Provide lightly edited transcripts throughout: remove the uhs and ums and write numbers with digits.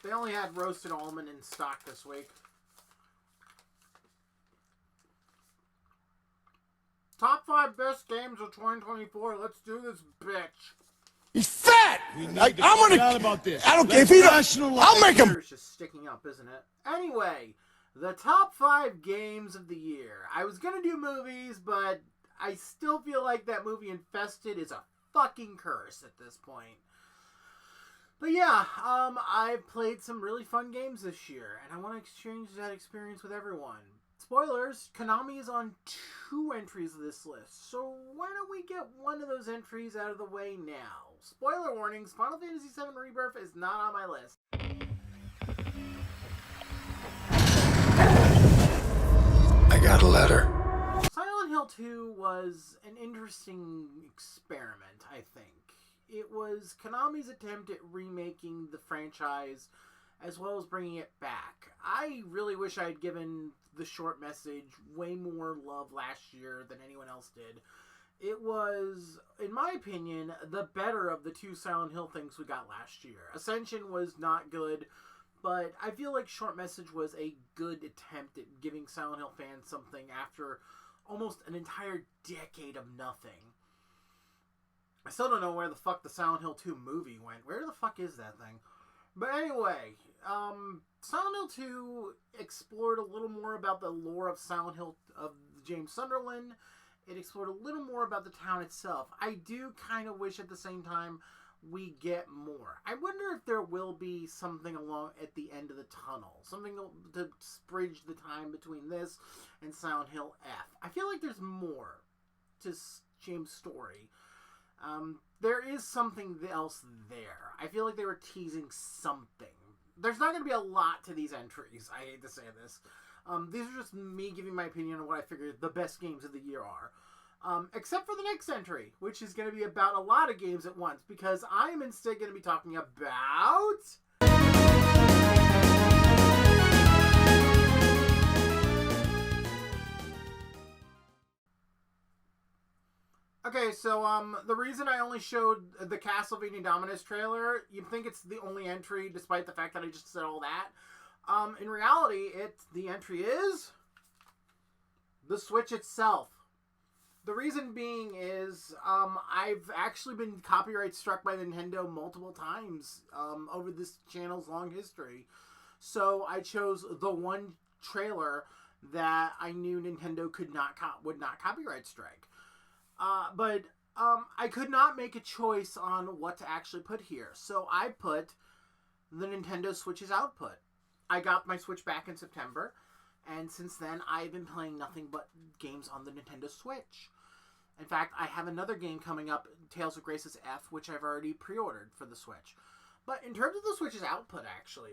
They only had roasted almond in stock this week. Top 5 best games of 2024. Let's do this, bitch. He's fat! I'm gonna... about this. I don't care if he don't... I'll make him... It's just sticking up, isn't it? Anyway, the top 5 games of the year. I was gonna do movies, but I still feel like that movie Infested is a fucking curse at this point. But yeah, I've played some really fun games this year, and I want to exchange that experience with everyone. Spoilers, Konami is on 2 entries of this list, so why don't we get one of those entries out of the way now? Spoiler warnings, Final Fantasy VII Rebirth is not on my list. I got a letter. Silent Hill 2 was an interesting experiment, I think. It was Konami's attempt at remaking the franchise as well as bringing it back. I really wish I had given the short message way more love last year than anyone else did. It was, in my opinion, the better of the 2 Silent Hill things we got last year. Ascension was not good, but I feel like Short Message was a good attempt at giving Silent Hill fans something after almost an entire decade of nothing. I still don't know where the fuck the Silent Hill 2 movie went. Where the fuck is that thing? But anyway, Silent Hill 2 explored a little more about the lore of Silent Hill of James Sunderland. It explored a little more about the town itself. I do kind of wish at the same time we get more. I wonder if there will be something along at the end of the tunnel. Something to bridge the time between this and Silent Hill F. I feel like there's more to James' story. There is something else there. I feel like they were teasing something. There's not going to be a lot to these entries. I hate to say this. These are just me giving my opinion on what I figure the best games of the year are. Except for the next entry, which is going to be about a lot of games at once, because I am instead going to be talking about... Okay, so, the reason I only showed the Castlevania Dominus trailer, you'd think it's the only entry, despite the fact that I just said all that. In reality, the entry is the Switch itself. The reason being is, I've actually been copyright struck by Nintendo multiple times, over this channel's long history. So I chose the one trailer that I knew Nintendo would not copyright strike. But I could not make a choice on what to actually put here. So I put the Nintendo Switch's output. I got my Switch back in September, and since then I've been playing nothing but games on the Nintendo Switch. In fact, I have another game coming up, Tales of Graces F, which I've already pre-ordered for the Switch. But in terms of the Switch's output, actually,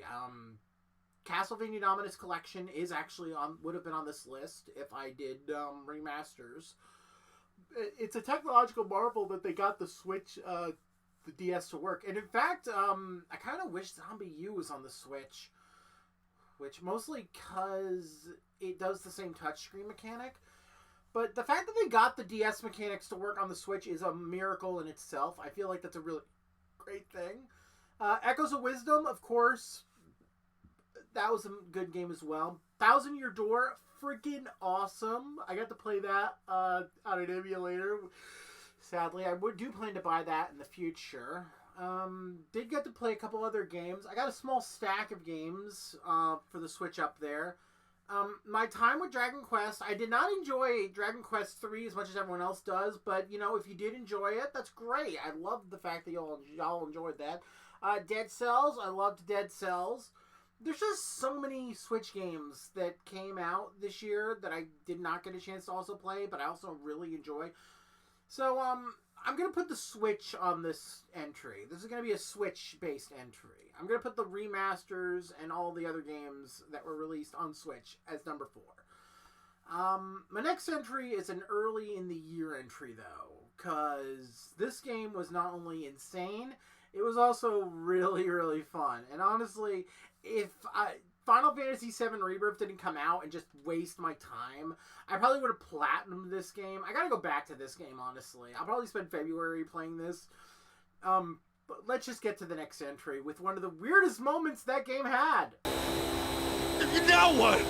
Castlevania Dominus Collection is actually would have been on this list if I did remasters. It's a technological marvel that they got the Switch, the DS to work. And in fact, I kind of wish Zombie U was on the Switch. Which mostly because it does the same touchscreen mechanic. But the fact that they got the DS mechanics to work on the Switch is a miracle in itself. I feel like that's a really great thing. Echoes of Wisdom, of course. That was a good game as well. Thousand Year Door, freaking awesome. I got to play that on an emulator. Sadly, I do plan to buy that in the future. Did get to play a couple other games. I got a small stack of games for the Switch up there. My time with Dragon Quest, I did not enjoy Dragon Quest 3 as much as everyone else does, but, you know, if you did enjoy it, that's great. I love the fact that y'all enjoyed that. Dead Cells, I loved Dead Cells. There's just so many Switch games that came out this year that I did not get a chance to also play, but I also really enjoy. So, I'm going to put the Switch on this entry. This is going to be a Switch-based entry. I'm going to put the remasters and all the other games that were released on Switch as number 4. My next entry is an early in the year entry, though, because this game was not only insane, it was also really, really fun. And honestly, if Final Fantasy VII Rebirth didn't come out and just waste my time, I probably would have platinumed this game. I gotta go back to this game, honestly. I'll probably spend February playing this. But let's just get to the next entry with one of the weirdest moments that game had. Now what?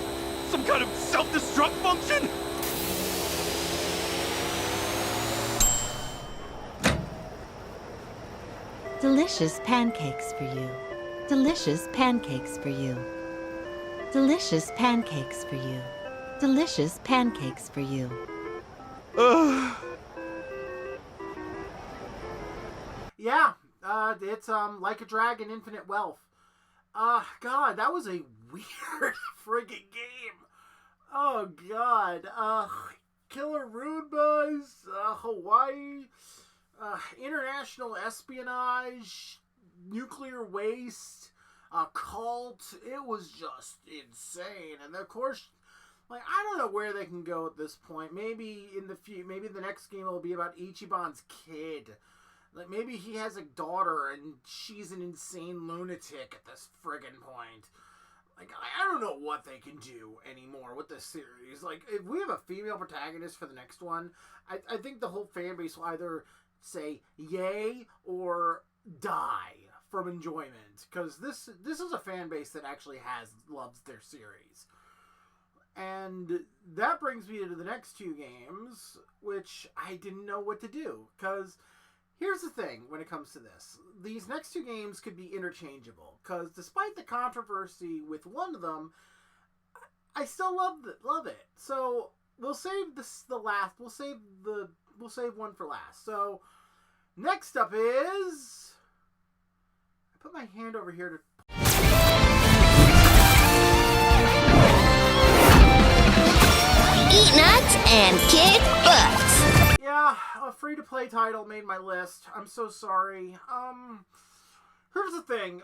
Some kind of self-destruct function? Delicious pancakes for you. Delicious pancakes for you. Delicious pancakes for you. Delicious pancakes for you. Yeah, it's Like a Dragon, Infinite Wealth. God, that was a weird friggin' game. Oh God, Killer Roombas, Hawaii, international espionage, nuclear waste, cult. It was just insane, and of course, like, I don't know where they can go at this point. Maybe maybe the next game will be about Ichiban's kid. Like, maybe he has a daughter and she's an insane lunatic at this friggin' point. Like, I don't know what they can do anymore with this series. Like, if we have a female protagonist for the next one, I think the whole fan base will either say yay or die from enjoyment. Because this is a fan base that actually loves their series. And that brings me to the next two games, which I didn't know what to do. Because here's the thing when it comes to this. These next two games could be interchangeable. Because despite the controversy with one of them, I still love it. So we'll save we'll save one for last. So next up is, I put my hand over here to Eat nuts and kick butts. Yeah, a free-to-play title made my list. I'm so sorry. Here's the thing.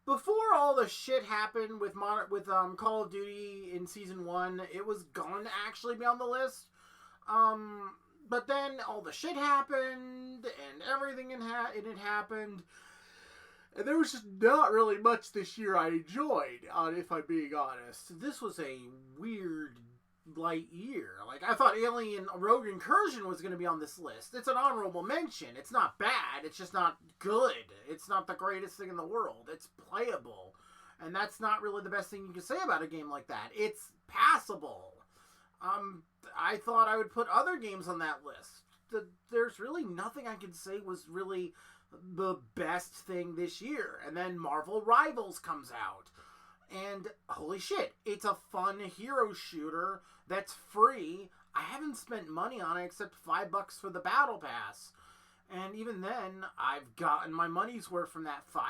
Before all the shit happened with Call of Duty in Season 1, it was going to actually be on the list. But then all the shit happened, and everything it had happened. And there was just not really much this year I enjoyed, if I'm being honest. This was a weird, light year. Like, I thought Alien Rogue Incursion was going to be on this list. It's an honorable mention. It's not bad. It's just not good. It's not the greatest thing in the world. It's playable. And that's not really the best thing you can say about a game like that. It's passable. I thought I would put other games on that list. There's really nothing I can say was really the best thing this year. And then Marvel Rivals comes out. And holy shit, it's a fun hero shooter that's free. I haven't spent money on it except $5 for the Battle Pass. And even then, I've gotten my money's worth from that $5.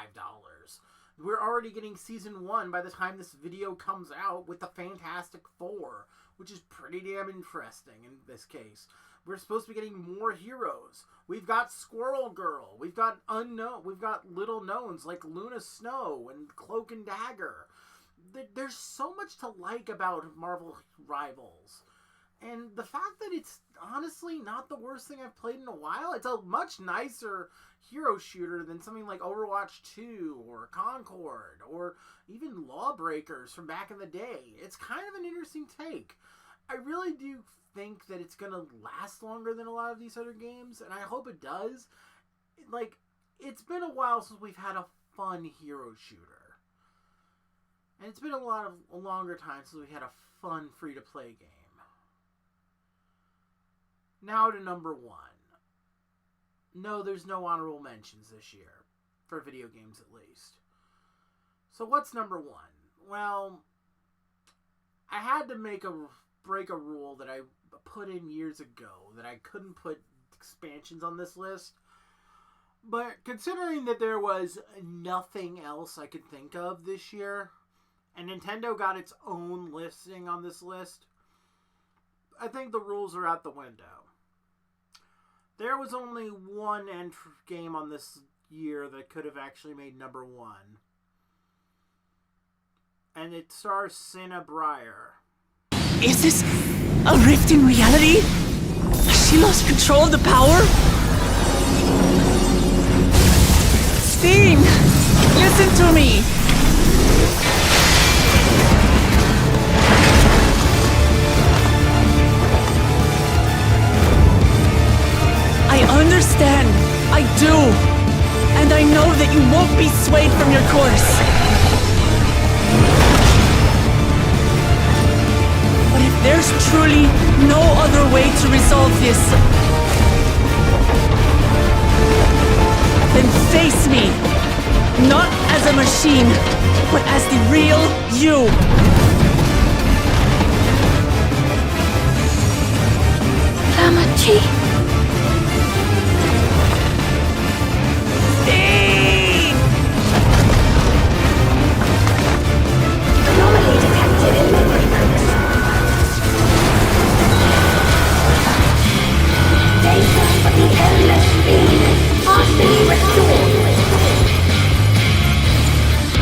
We're already getting Season 1 by the time this video comes out with the Fantastic Four, which is pretty damn interesting in this case. We're supposed to be getting more heroes. We've got Squirrel Girl. We've got little knowns like Luna Snow and Cloak and Dagger. There's so much to like about Marvel Rivals. And the fact that it's honestly not the worst thing I've played in a while, it's a much nicer hero shooter than something like Overwatch 2 or Concord or even Lawbreakers from back in the day. It's kind of an interesting take. I really do think that it's going to last longer than a lot of these other games, and I hope it does. Like, it's been a while since we've had a fun hero shooter. And it's been a longer time since we had a fun free-to-play game. Now to number 1. No, there's no honorable mentions this year. For video games, at least. So what's number 1? Well, I had to break a rule that I put in years ago, that I couldn't put expansions on this list. But considering that there was nothing else I could think of this year, and Nintendo got its own listing on this list, I think the rules are out the window. There was only one game on this year that could have actually made number 1. And it stars Cinna Briar. Is this a rift in reality? Has she lost control of the power? Sting! Listen to me! I understand. I do. And I know be swayed from your course. But if there's truly no other way to resolve this, then face me. Not as a machine, but as the real you. Lamachi. Steve! Anomaly detected in memory banks. Data of the endless field partially restored.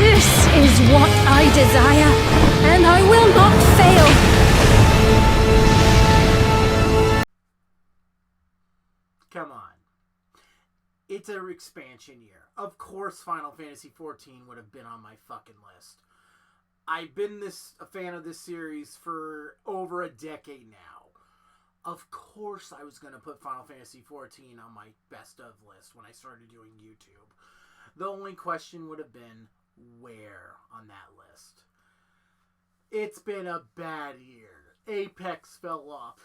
This is what I desire, and I will not fail. Come on. It's an expansion year. Of course Final Fantasy XIV would have been on my fucking list. I've been a fan of this series for over a decade now. Of course I was going to put Final Fantasy XIV on my best of list when I started doing YouTube. The only question would have been, where on that list? It's been a bad year. Apex fell off.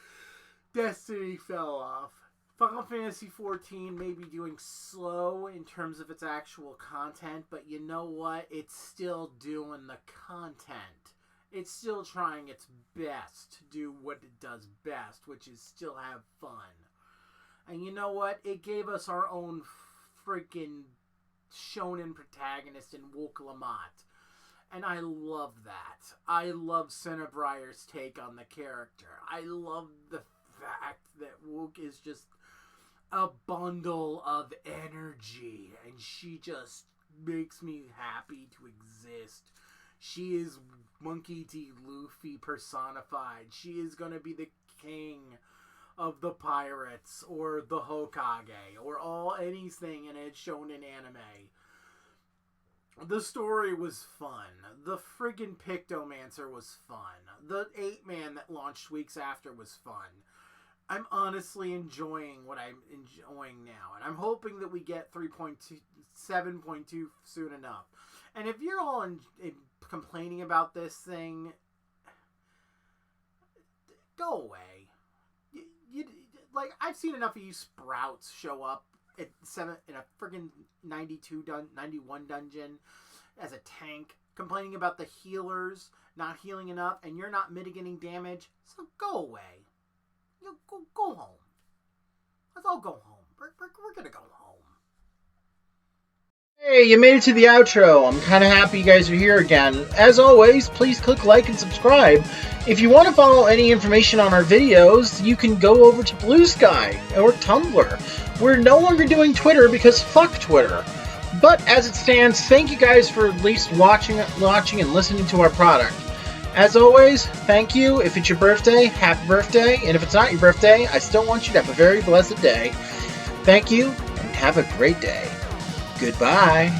Destiny fell off. Final Fantasy XIV may be doing slow in terms of its actual content, but you know what? It's still doing the content. It's still trying its best to do what it does best, which is still have fun. And you know what? It gave us our own freaking shonen protagonist in Wook Lamont. And I love that. I love Cinnabrier's take on the character. I love the fact that Wook is just a bundle of energy, and she just makes me happy to exist. She is Monkey D. Luffy personified. She is going to be the king of the pirates, or the Hokage, or anything in a shonen anime. The story was fun. The friggin' Pictomancer was fun. The 8-man that launched weeks after was fun. I'm honestly enjoying what I'm enjoying now, and I'm hoping that we get 3.7.2 soon enough. And if you're all complaining about this thing, go away. Like, I've seen enough of you sprouts show up at in a friggin' 91 dungeon as a tank, complaining about the healers not healing enough, and you're not mitigating damage. So go away. You go home. Let's all go home. We're gonna go home. Hey, you made it to the outro. I'm kind of happy you guys are here again. As always, please click like and subscribe. If you want to follow any information on our videos, you can go over to Blue Sky or Tumblr. We're no longer doing Twitter because fuck Twitter. But as it stands, thank you guys for at least watching and listening to our product. As always, thank you. If it's your birthday, happy birthday. And if it's not your birthday, I still want you to have a very blessed day. Thank you, and have a great day. Goodbye.